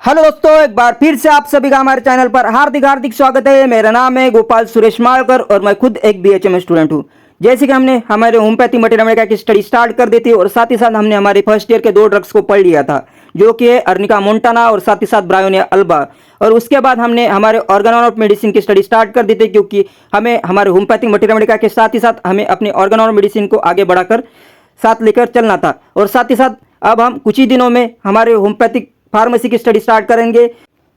Hello दोस्तों, एक बार फिर से आप सभी का हमारे चैनल पर हार्दिक हार्दिक स्वागत है। मेरा नाम है गोपाल सुरेश मालकर और मैं खुद एक बीएचएम स्टूडेंट हूँ। जैसे कि हमने हमारे होम्योपैथी मटेरियल की स्टडी स्टार्ट कर दी थी और साथ ही साथ हमने हमारे फर्स्ट ईयर के 2 ड्रग्स को पढ़ लिया था, जो कि है अर्निका मोंटाना और साथ ही साथ ब्रायोनिया अल्बा। और उसके बाद हमने हमारे ऑर्गन ऑफ मेडिसिन की स्टडी स्टार्ट कर दी थी, क्योंकि हमें हमारे होम्योपैथिक मटेरियल के साथ ही साथ हमें अपने ऑर्गन ऑफ मेडिसिन को आगे बढ़ाकर साथ लेकर चलना था। और साथ ही साथ अब हम कुछ ही दिनों में हमारे होम्योपैथिक फार्मेसी की स्टडी स्टार्ट करेंगे।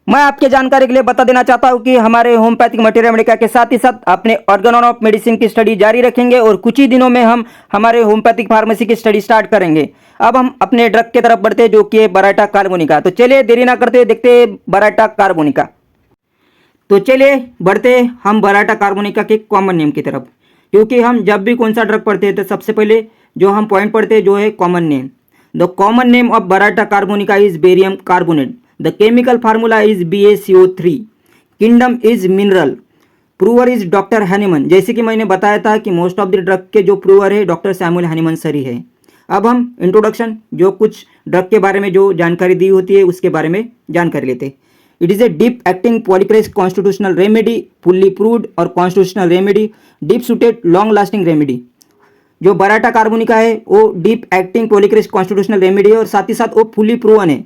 मैं आपके जानकारी के लिए बता देना चाहता हूं कि हमारे होम्योपैथिक मटेरियल मेडिका के साथ ही साथ अपने ऑर्गन ऑफ मेडिसिन की स्टडी जारी रखेंगे और कुछ ही दिनों में हम हमारे होम्योपैथिक फार्मेसी की स्टडी स्टार्ट करेंगे। अब हम अपने ड्रग की तरफ बढ़ते हैं, जो कि है बराटा कार्बोनिका। तो चलिए देरी ना करते देखते हैं बराटा कार्बोनिका। तो चलिए बढ़ते हम बराटा कार्बोनिका के कॉमन नेम की तरफ, क्योंकि हम जब भी कौन सा ड्रग पढ़ते हैं तो सबसे पहले जो हम पॉइंट पढ़ते हैं जो है common name. The common name of बराटा carbonica is barium carbonate. The chemical formula is BaCO3। Kingdom is mineral. Prover is doctor Hahnemann. जैसे कि मैंने बताया था कि मोस्ट ऑफ द ड्रग के जो प्रूवर है डॉक्टर सैमुअल हैनीमन सर ही है। अब हम इंट्रोडक्शन, जो कुछ ड्रग के बारे में जो जानकारी दी होती है उसके बारे में जानकारी लेते हैं। It is a deep acting polycrest constitutional remedy, fully proved और constitutional remedy, deep suited long lasting remedy. जो बराटा कार्बोनिका है वो deep acting polycrest constitutional remedy है और साथ ही साथ वो फुली प्रूवन है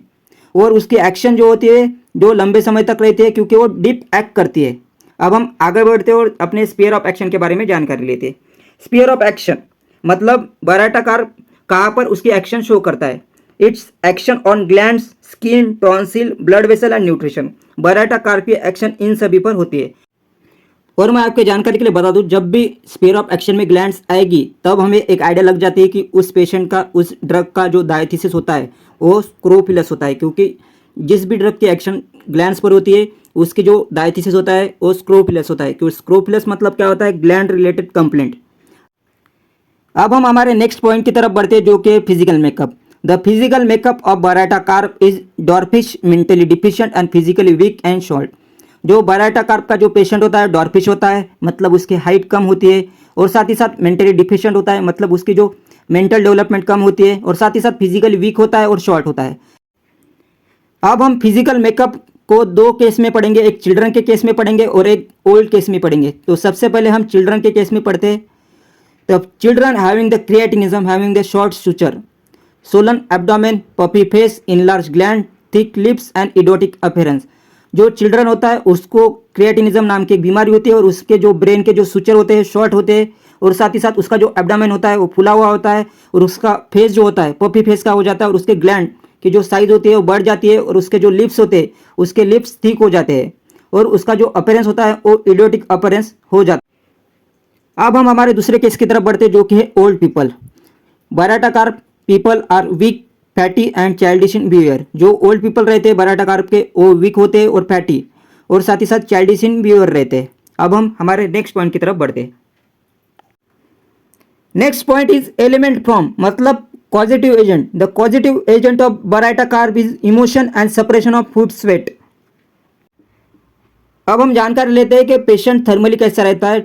और उसकी एक्शन जो होती है जो लंबे समय तक रहती है, क्योंकि वो डीप एक्ट करती है। अब हम आगे बढ़ते हैं और अपने स्पीयर ऑफ एक्शन के बारे में जानकारी लेते हैं। स्पीयर ऑफ एक्शन मतलब बराटा कार्ब कहाँ पर उसकी एक्शन शो करता है। It's action on glands, skin, tonsil, blood vessel and nutrition. बराटा carb की एक्शन इन सभी पर होती है। और मैं आपके जानकारी के लिए बता दूं, जब भी स्पीयर ऑफ एक्शन में ग्लैंड्स आएगी तब हमें एक आइडिया लग जाती है कि उस पेशेंट का, उस ड्रग का जो डायथीसिस होता है वो स्क्रोफिलस होता है, क्योंकि जिस भी ड्रग की एक्शन ग्लैंड्स पर होती है उसकी जो डायथीसिस होता है वो स्क्रोफिलस होता है। क्योंकि स्क्रोफिलस मतलब क्या होता है, ग्लैंड रिलेटेड कंप्लेंट। अब हम हमारे नेक्स्ट पॉइंट की तरफ बढ़ते हैं, जो कि physical makeup. The physical makeup of बराटा carb is dwarfish, mentally deficient and physically weak and short. जो बराटा कार्ब का जो पेशेंट होता है डॉर्फिश होता है, मतलब उसकी हाइट कम होती है, और साथ ही साथ मेंटली डिफिशिएंट होता है, मतलब उसकी जो मेंटल डेवलपमेंट कम होती है, और साथ ही साथ फिजिकली वीक होता है और शॉर्ट होता है। अब हम फिजिकल मेकअप को 2 केस में पढ़ेंगे, एक चिल्ड्रन के केस में पढ़ेंगे और एक ओल्ड केस में पढ़ेंगे। तो सबसे पहले हम चिल्ड्रन के केस में पढ़ते हैं। तो children having the cretinism, having the short suture, swollen abdomen, puffy face, enlarged gland, thick lips and idiotic appearance. जो चिल्ड्रन होता है उसको क्रिएटिनिज्म नाम की एक बीमारी होती है और उसके जो ब्रेन के जो सुचर होते हैं शॉर्ट होते हैं, और साथ ही साथ उसका जो एब्डोमेन होता है वो फुला हुआ होता है, और उसका फेस जो होता है पफी फेस का हो जाता है, और उसके ग्लैंड की जो साइज होती है वो बढ़ जाती है, और उसके जो लिप्स होते हैं उसके लिप्स थिक हो जाते हैं, और उसका जो अपीयरेंस होता है वो इडियोटिक अपीयरेंस हो जाता है। अब हम हमारे दूसरे केस की तरफ बढ़ते हैं, जो कि है old people. Baryta carb people are weak, fatty and childish in behaviour. जो ओल्ड पीपल रहते हैं बराटा कार्ब के वो वीक होते हैं और फैटी, और साथ ही साथ चाइल्डिश इन बिहेवियर रहते हैं। अब हम हमारे नेक्स्ट पॉइंट की तरफ बढ़ते हैं। Next point is element from, मतलब causative agent. The causative agent of बराटा carb is emotion and separation of food sweat. अब हम जानकारी लेते हैं कि पेशेंट थर्मली कैसा रहता है।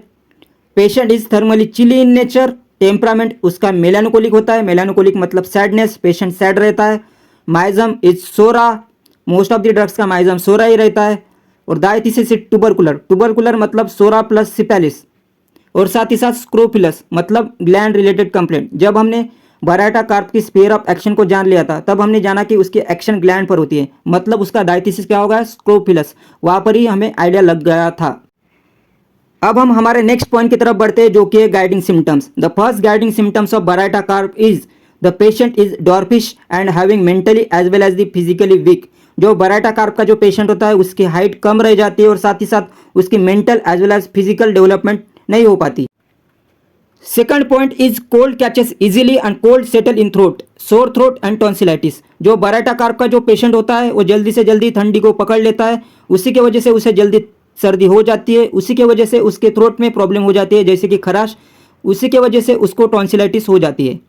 Patient is thermally chilly in nature. Temperament उसका मेलानोकोलिक होता है। मेलानोकोलिक मतलब सैडनेस, पेशेंट सैड रहता है। Miasm is psora. Most of the drugs का माइजम सोरा ही रहता है। और डायथीसिस इज टुबरकुलर। टुबरकुलर मतलब सोरा प्लस सिपेलिस, और साथ ही साथ स्क्रोफिलस मतलब ग्लैंड रिलेटेड कंप्लेंट। जब हमने बराटा कार्ब की स्फीयर ऑफ एक्शन को जान लिया था तब हमने जाना कि उसकी एक्शन ग्लैंड पर होती है, मतलब उसका डायथीसिस क्या होगा, स्क्रोफिलस। वहाँ पर ही हमें आइडिया लग गया था। अब हम हमारे नेक्स्ट पॉइंट की तरफ बढ़ते हैं, जो कि है guiding symptoms. The first guiding symptoms of बराटा carb is the patient is dwarfish and having mentally as well as the physically weak. जो बराटा कार्ब का जो पेशेंट होता है उसकी हाइट कम रह जाती है और साथ ही साथ उसकी mental as well as physical development नहीं हो पाती। Second point is cold catches easily and cold settle in throat, sore throat and tonsillitis. जो बराटा कार्ब का जो पेशेंट होता है वो जल्दी से जल्दी ठंडी को पकड़ लेता है, उसी की वजह से उसे जल्दी सर्दी हो जाती है, उसी के वजह से उसके थ्रोट में प्रॉब्लम हो जाती है जैसे कि खराश, उसी के वजह से उसको टॉन्सिलाइटिस हो जाती है।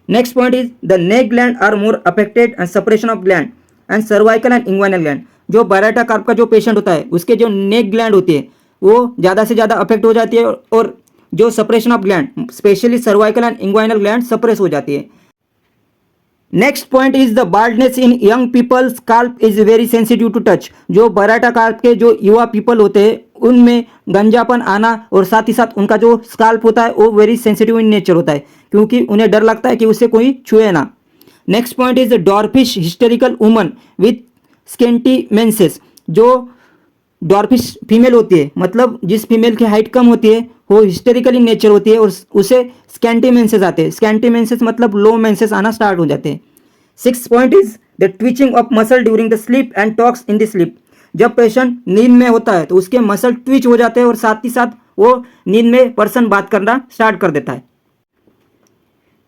Next point is the neck gland are more affected and separation of gland and cervical and inguinal gland. जो बराटा कार्ब का जो पेशेंट होता है उसके जो नेक ग्लैंड होती है वो ज़्यादा से ज़्यादा अफेक्ट हो जाती है, और जो separation of gland specially cervical and inguinal gland suppress हो जाती है। Next point is the baldness in young people scalp is very sensitive to touch. जो बराटा कार्प के जो युवा पीपल होते हैं उनमें गंजापन आना और साथ ही साथ उनका जो स्काल्प होता है वो वेरी सेंसिटिव इन नेचर होता है, क्योंकि उन्हें डर लगता है कि उससे कोई छुए ना। Next point is dwarfish hysterical woman with scanty menses. जो डॉर्फिश फीमेल होती है, मतलब जिस फीमेल की हाइट कम होती है, वो हिस्टेरिकल इन नेचर होती है और उसे स्कैंटी मेंसेस आते हैं। स्कैंटी मेंसेस मतलब लो मेंसेस आना स्टार्ट हो जाते हैं। 6th point is the twitching of muscle during the sleep and talks in the sleep. जब पेशेंट नींद में होता है तो उसके मसल ट्विच हो जाते हैं और साथ ही साथ वो नींद में पर्सन बात करना स्टार्ट कर देता है।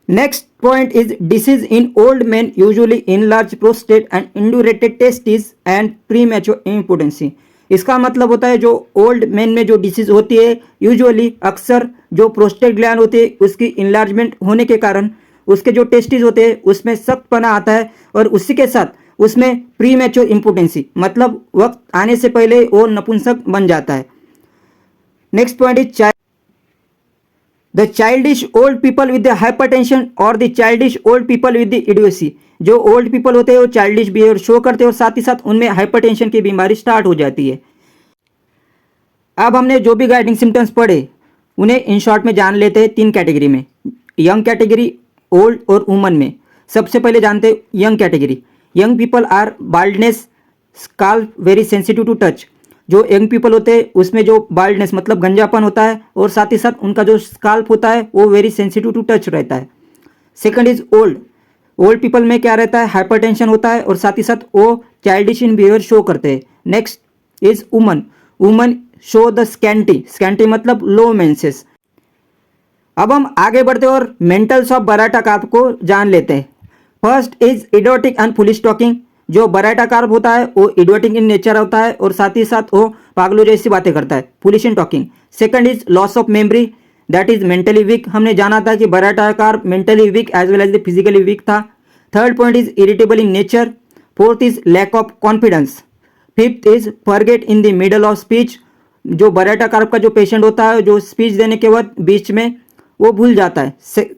Next point is disease in old man usually in large prostate and indurated testis and premature impotency. इसका मतलब होता है जो ओल्ड मैन में जो डिसीज होती है यूजुअली अक्सर जो प्रोस्टेट ग्लैंड होती है उसकी इनलार्जमेंट होने के कारण उसके जो टेस्टिस होते हैं उसमें सख्तपना आता है और उसी के साथ उसमें प्री मैच्योर इम्पोर्टेंसी मतलब वक्त आने से पहले वो नपुंसक बन जाता है। Next point is the childish old people with the hypertension और the childish old people with the idiocy. जो ओल्ड पीपल होते हैं वो चाइल्डिश बिहेवियर शो करते हैं और साथ ही साथ उनमें हाइपरटेंशन की बीमारी स्टार्ट हो जाती है। अब हमने जो भी गाइडिंग सिम्टम्स पढ़े उन्हें इन शॉर्ट में जान लेते हैं 3 कैटेगरी में, यंग कैटेगरी, ओल्ड और वुमन में। सबसे पहले जानते हैं young category. Young people are baldness, scalp very sensitive to touch. जो यंग पीपल होते हैं उसमें जो बाल्डनेस मतलब गंजापन होता है और साथ ही साथ उनका जो स्काल्प होता है वो वेरी सेंसिटिव टू टच रहता है। Second is old. Old people में क्या रहता है, हाइपरटेंशन होता है और साथ ही साथ वो चाइल्डिश इन बिहेवियर शो करते हैं। Next is woman. Woman show the scanty, scanty मतलब लो मेंसेस। अब हम आगे बढ़ते और मेंटल्स ऑफ बराटा कार्प को जान लेते हैं। First is idiotic and foolish talking. जो बराटा कार्प होता है वो इडियोटिक इन नेचर होता है और साथ ही साथ वो पागलों जैसी बातें करता है, foolish in talking. Second is loss of memory, that is mentally weak. हमने जाना था कि baryta carb mentally weak as well as physically weak था। Third point is irritable in nature. Fourth is lack of confidence. Fifth is forget in the middle of speech. जो baryta carp का जो patient होता है जो speech देने के बाद बीच में वो भूल जाता है।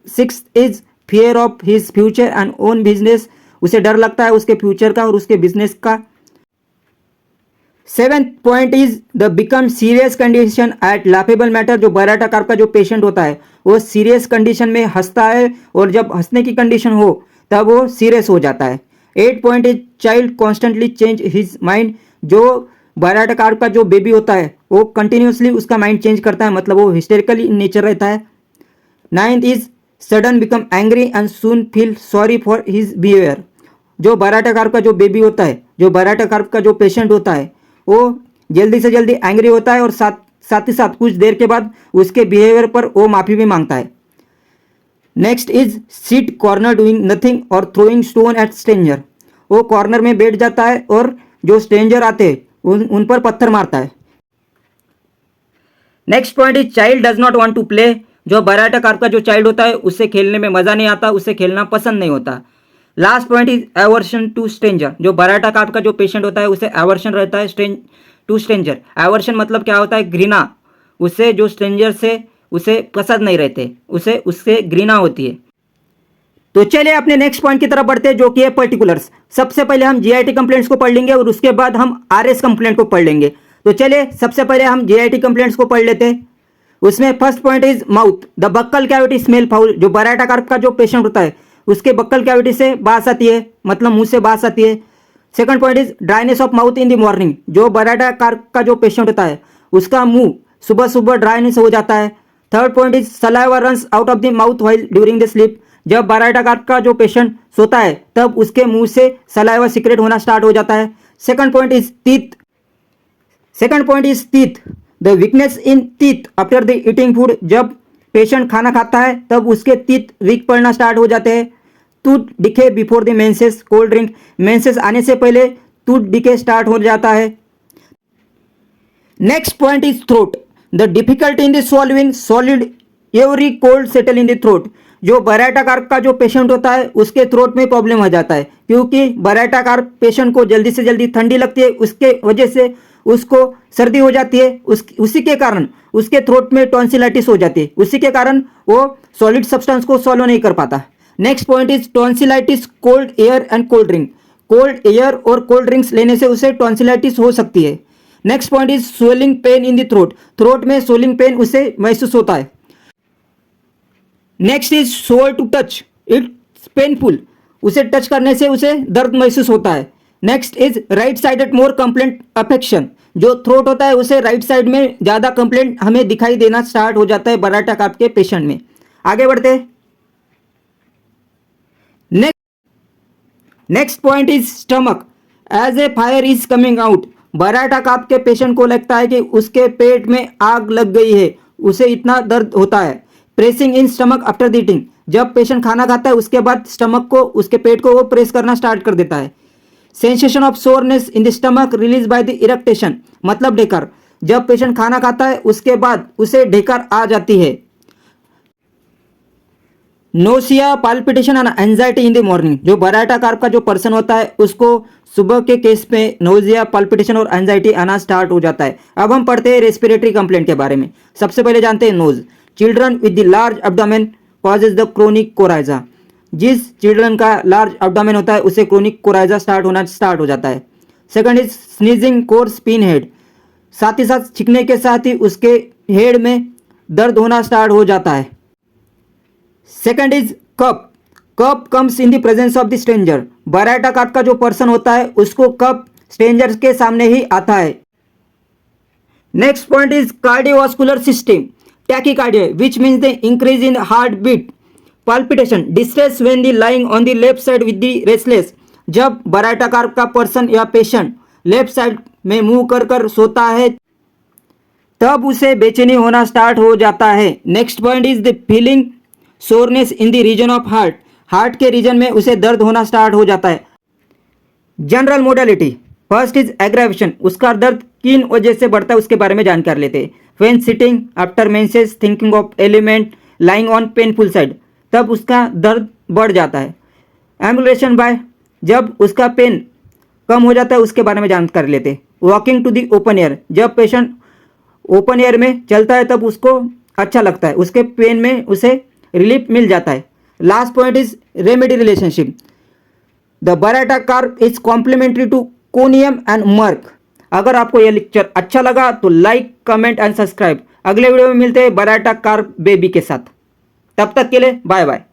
Sixth is fear of his future and own business. उसे डर लगता है उसके फ्यूचर का और उसके बिजनेस का। Seventh point is the become serious condition at laughable matter. जो बराटा कार्प का जो पेशेंट होता है वो सीरियस कंडीशन में हंसता है और जब हंसने की कंडीशन हो तब वो सीरियस हो जाता है। 8 point is child constantly change his mind. जो बराटा कार्प का जो बेबी होता है वो कंटिन्यूसली उसका माइंड चेंज करता है, मतलब वो हिस्टेरिकली इन नेचर रहता है। 9th is sudden become angry and soon feel sorry for his behaviour. जो बराटा कार्प का जो बेबी होता है, जो बराटा कार्प का जो पेशेंट होता है वो जल्दी से जल्दी एंग्री होता है और साथ ही साथ कुछ देर के बाद उसके बिहेवियर पर वो माफ़ी भी मांगता है। Next is seat corner doing nothing और थ्रोइंग स्टोन एट स्ट्रेंजर। वो कॉर्नर में बैठ जाता है और जो स्ट्रेंजर आते हैं उन पर पत्थर मारता है। Next point is child does not want to play. जो बराटा कार्प का जो चाइल्ड होता है उससे खेलने में मज़ा नहीं आता, उसे खेलना पसंद नहीं होता। Last point is aversion to stranger. जो बराटा कार्प का जो पेशेंट होता है उसे एवर्शन रहता है टू स्ट्रेंजर। एवर्शन मतलब क्या होता है, घृणा। उसे जो स्ट्रेंजर से उसे पसंद नहीं रहते, उसे उससे घृणा होती है। तो चलिए अपने नेक्स्ट पॉइंट की तरफ बढ़ते हैं जो कि है पर्टिकुलर्स। सबसे पहले हम जीआईटी कंप्लेंट्स को पढ़ लेंगे और उसके बाद हम आरएस कंप्लेंट को पढ़ लेंगे। तो चलिए सबसे पहले हम जीआईटी कंप्लेंट्स को पढ़ लेते हैं। उसमें first point is mouth. The buccal cavity smell foul. जो बराटा कार्प का जो पेशेंट होता है उसके बक्कल कैविटी से बास आती है, मतलब मुंह से बास आती है। Second point is dryness of mouth in the morning. जो बराटा कार्प का जो पेशेंट होता है उसका मुंह सुबह सुबह ड्राइनेस हो जाता है। Third point is saliva runs out of the mouth while during the sleep. जब बराटा कार्प का जो पेशेंट सोता है तब उसके मुंह से सलाइवा सीक्रेट होना स्टार्ट हो जाता है। Second point is teeth. The weakness in teeth after the eating food. जब पेशेंट खाना खाता है तब उसके टीथ वीक पड़ना स्टार्ट हो जाते हैं। Tooth decay before the menses. Cold drink, menses आने से पहले टूथ डिके स्टार्ट हो जाता है। Next point is throat. The difficulty in the swallowing solid every cold settle in the throat. जो बराटा कार्प का जो पेशेंट होता है उसके थ्रोट में प्रॉब्लम हो जाता है, क्योंकि बराटा कार्प पेशेंट को जल्दी से जल्दी ठंडी लगती है, उसके वजह से उसको सर्दी हो जाती है। उसी के कारण उसके थ्रोट में टॉन्सिलाइटिस हो जाती है, उसी के कारण वो सॉलिड सब्सटेंस को सॉलो नहीं कर पाता। Next point is tonsillitis, cold air and cold drink. Cold air और कोल्ड ड्रिंक्स लेने से उसे टॉन्सिलाइटिस हो सकती है। Next point is swelling pain in the throat. Throat में स्वेलिंग पेन उसे महसूस होता है। Next is sore to touch, it's painful. उसे टच करने से उसे दर्द महसूस होता है। Next is right sided more complaint affection. जो थ्रोट होता है उसे राइट साइड में ज़्यादा कंप्लेंट हमें दिखाई देना स्टार्ट हो जाता है बराटा काफ के पेशेंट में। आगे बढ़ते हैं। Next point is stomach, as a fire is coming out. Baryta carb के पेशेंट को लगता है कि उसके पेट में आग लग गई है, उसे इतना दर्द होता है। Pressing in stomach after the eating, जब पेशेंट खाना खाता है उसके बाद स्टमक को, उसके पेट को वो प्रेस करना स्टार्ट कर देता है। Sensation of soreness in the stomach release by the eructation, मतलब ढेकर। जब पेशेंट खाना खाता है उसके बाद उसे ढेकर आ जाती है। Nausea, palpitation and anxiety in the morning. जो बराटा काफ का जो पर्सन होता है उसको सुबह के केस में नोजिया, पाल्पिटेशन और एंजाइटी आना स्टार्ट हो जाता है। अब हम पढ़ते हैं रेस्पिरेटरी कंप्लेंट के बारे में। सबसे पहले जानते हैं nose. Children with the large abdomen causes the chronic coryza. जिस चिल्ड्रन का लार्ज एब्डोमेन होता है उसे क्रोनिक कोराइजा स्टार्ट हो जाता है। Second is sneezing, coarse, pin head. साथ ही साथ छींकने के साथ ही उसके हेड में दर्द होना स्टार्ट हो जाता है। Second is cough, cough comes in the presence of the stranger. Baryta carb का जो पर्सन होता है उसको कप स्ट्रेंजर के सामने ही आता है। Next point is cardiovascular system, tachycardia, which means the increase in heart beat. Palpitation, distress when the lying on the left side with the restless. जब बराटा काफ का पर्सन या पेशेंट लेफ्ट साइड में मुंह कर कर सोता है तब उसे बेचैनी होना स्टार्ट हो जाता है। Next point is the feeling soreness in the region of heart. Heart के रीजन में उसे दर्द होना स्टार्ट हो जाता है। General modality, first is aggravation, उसका दर्द किन वजह से बढ़ता है उसके बारे में जानकारी लेते हैं। When sitting, after menses, thinking of element, lying on painful side, तब उसका दर्द बढ़ जाता है। एम्बुलेशन बाय, जब उसका पेन कम हो जाता है उसके बारे में जानकारी लेते हैं। Walking to the open air, जब पेशेंट ओपन एयर में चलता है तब उसको अच्छा लगता है, उसके पेन में उसे रिलीफ मिल जाता है। Last point is remedy relationship, the baryta carb is complementary to conium and merc. अगर आपको यह लेक्चर अच्छा लगा तो लाइक, कमेंट एंड सब्सक्राइब। अगले वीडियो में मिलते हैं बराटा काफ बेबी के साथ। तब तक के लिए बाय बाय।